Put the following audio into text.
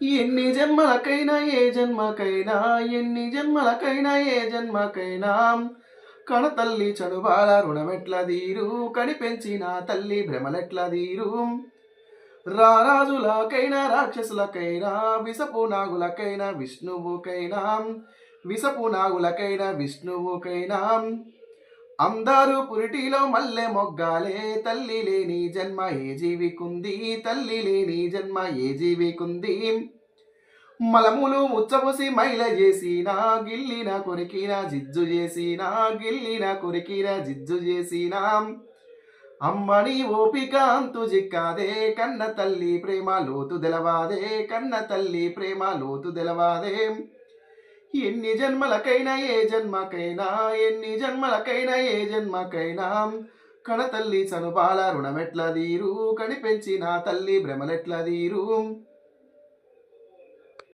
ఎన్ని జన్మలకైనా ఏ జన్మకైనా ఎన్ని జన్మలకైనా ఏ జన్మకైనా కనతల్లి చనుబాల రుణమెట్ల దీరు కనిపెంచిన తల్లి భ్రమలెట్ల దీరు రారాజులకైనా రాక్షసులకైనా విసపు నాగులకైనా విష్ణువుకైనా విసపు నాగులకైనా విష్ణువుకైనా అందరూ పురిటిలో మల్లె మొగ్గాలే తల్లి లేని జన్మ ఏ జీవికుంది తల్లి లేని జన్మ ఏ జీవికుంది మలములు ముచ్చబోసి మైల చేసిన గిల్లిన కొరికిన జిజ్జు చేసిన గిల్లిన కొరికిన జిజ్జు చేసిన అమ్మని ఓపిక అంతు జిక్కాదే కన్న తల్లి ప్రేమ లోతు తెలవాదే కన్న తల్లి ప్రేమ లోతు తెలవాదే ఎన్ని జన్మలకైనా ఏ జన్మకైనా ఎన్ని జన్మలకైనా ఏ జన్మకైనా కనతల్లి చనుబాల రుణమెట్ల దీరు కనిపెంచిన తల్లి భ్రమలెట్ల దీరు